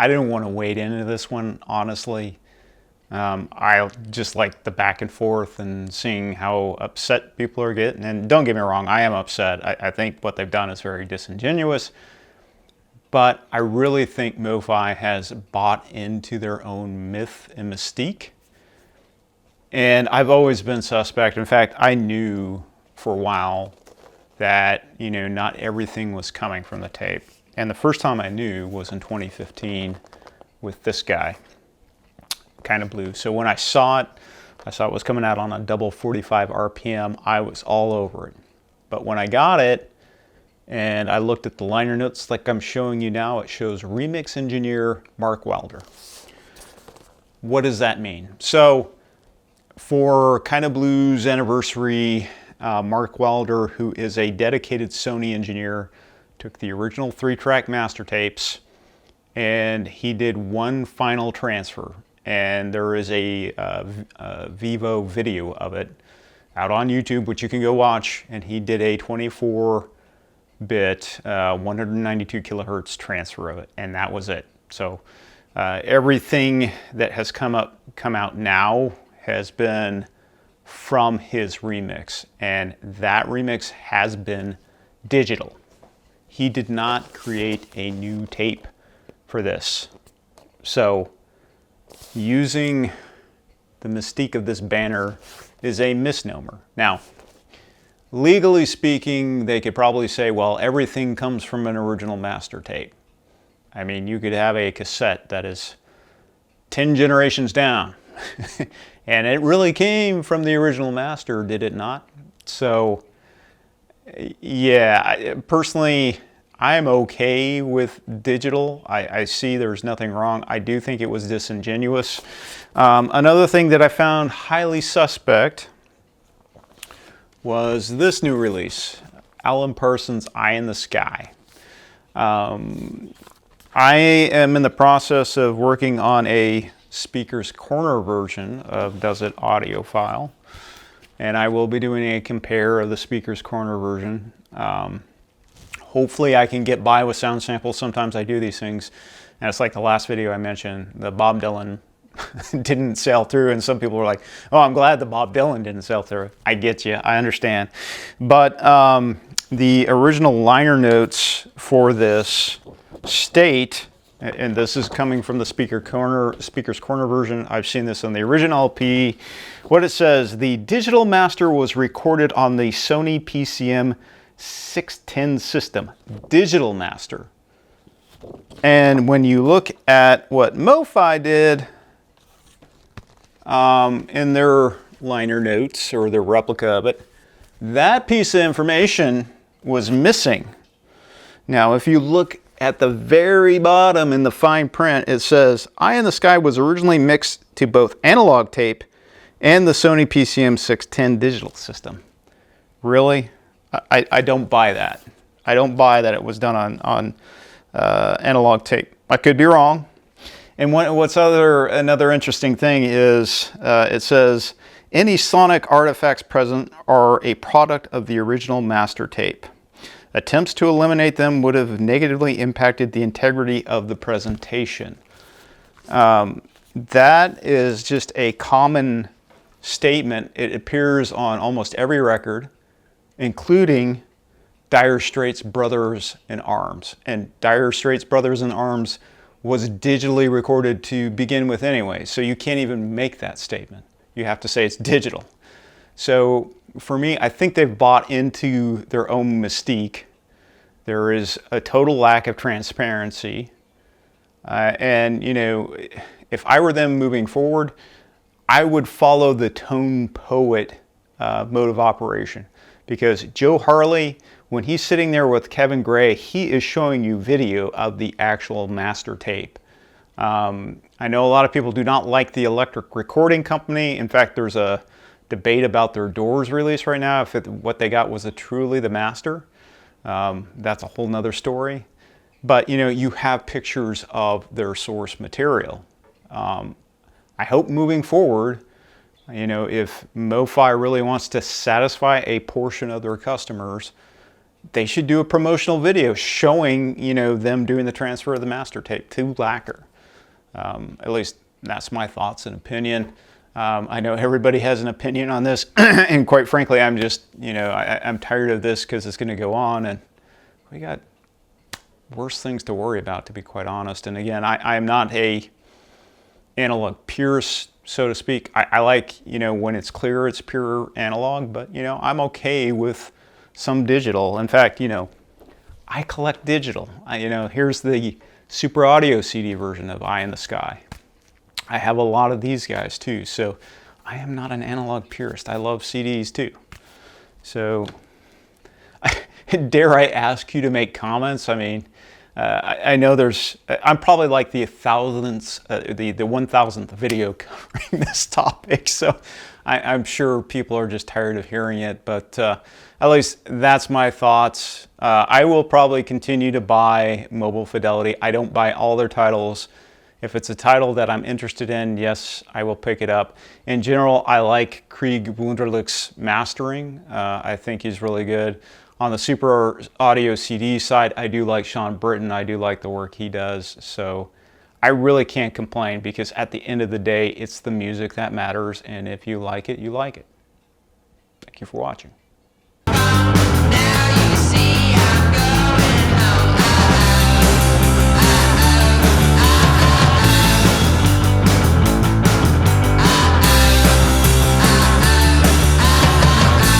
I didn't want to wade into this one, honestly. I just like the back and forth and seeing how upset people are getting. And don't get me wrong, I am upset. I think what they've done is very disingenuous. But I really think Mofi has bought into their own myth and mystique. And I've always been suspect. In fact, I knew for a while that, you know, not everything was coming from the tape. And the first time I knew was in 2015 with this guy, Kind of Blue. So when I saw it was coming out on a double 45 RPM. I was all over it. But when I got it and I looked at the liner notes like I'm showing you now, it shows remix engineer Mark Wilder. What does that mean? So for Kind of Blue's anniversary, Mark Wilder, who is a dedicated Sony engineer, took the original 3-track master tapes and he did one final transfer. And there is a Vivo video of it out on YouTube, which you can go watch. And he did a 24-bit, 192 kilohertz transfer of it, and that was it. So everything that has come out now has been from his remix, and that remix has been digital. He did not create a new tape for this. So using the mystique of this banner is a misnomer. Now, legally speaking, they could probably say, well, everything comes from an original master tape. I mean, you could have a cassette that is 10 generations down, and it really came from the original master, did it not? So, yeah, personally, I'm okay with digital. I see there's nothing wrong. I do think it was disingenuous. Another thing that I found highly suspect was this new release, Alan Parsons' Eye in the Sky. I am in the process of working on a Speaker's Corner version of Does It Audiophile, and I will be doing a compare of the Speaker's Corner version. Hopefully I can get by with sound samples. Sometimes I do these things, and it's like the last video I mentioned, the Bob Dylan didn't sail through, and some people were like, oh, I'm glad the Bob Dylan didn't sail through. I get you, I understand. But the original liner notes for this state, and this is coming from the Speaker's Corner version. I've seen this on the original LP. What it says, the digital master was recorded on the Sony PCM 610 system, digital master. And when you look at what Mofi did in their liner notes, or their replica of it, that piece of information was missing. Now, if you look at the very bottom in the fine print, it says, Eye in the Sky was originally mixed to both analog tape and the Sony PCM 610 digital system. Really? I don't buy that. I don't buy that it was done on analog tape. I could be wrong. And another interesting thing is it says, any sonic artifacts present are a product of the original master tape. Attempts to eliminate them would have negatively impacted the integrity of the presentation. That is just a common statement. It appears on almost every record, including Dire Straits' Brothers in Arms. And Dire Straits' Brothers in Arms was digitally recorded to begin with anyway, so you can't even make that statement. You have to say it's digital. So for me, I think they've bought into their own mystique. There is a total lack of transparency. And, you know, if I were them moving forward, I would follow the tone poet mode of operation. Because Joe Harley, when he's sitting there with Kevin Gray, he is showing you video of the actual master tape. I know a lot of people do not like the Electric Recording Company. In fact, there's a debate about their Doors release right now, if what they got was truly the master. That's a whole nother story. But, you know, you have pictures of their source material. I hope moving forward, you know, if Mofi really wants to satisfy a portion of their customers, they should do a promotional video showing, you know, them doing the transfer of the master tape to Lacquer. At least that's my thoughts and opinion. I know everybody has an opinion on this, and quite frankly, I'm just, I'm tired of this because it's going to go on, and we got worse things to worry about, to be quite honest. And again, I'm not a analog purist, so to speak. I like, when it's clear, it's pure analog, but, I'm okay with some digital. In fact, I collect digital. Here's the Super Audio CD version of Eye in the Sky. I have a lot of these guys too, so I am not an analog purist. I love CDs too. So, dare I ask you to make comments? I mean, I know I'm probably like the 1000th video covering this topic, so I'm sure people are just tired of hearing it, but at least that's my thoughts. I will probably continue to buy Mobile Fidelity. I don't buy all their titles. If it's a title that I'm interested in, yes, I will pick it up. In general, I like Krieg Wunderlich's mastering. I think he's really good. On the Super Audio CD side, I do like Sean Britton. I do like the work he does. So I really can't complain, because at the end of the day, it's the music that matters. And if you like it, you like it. Thank you for watching.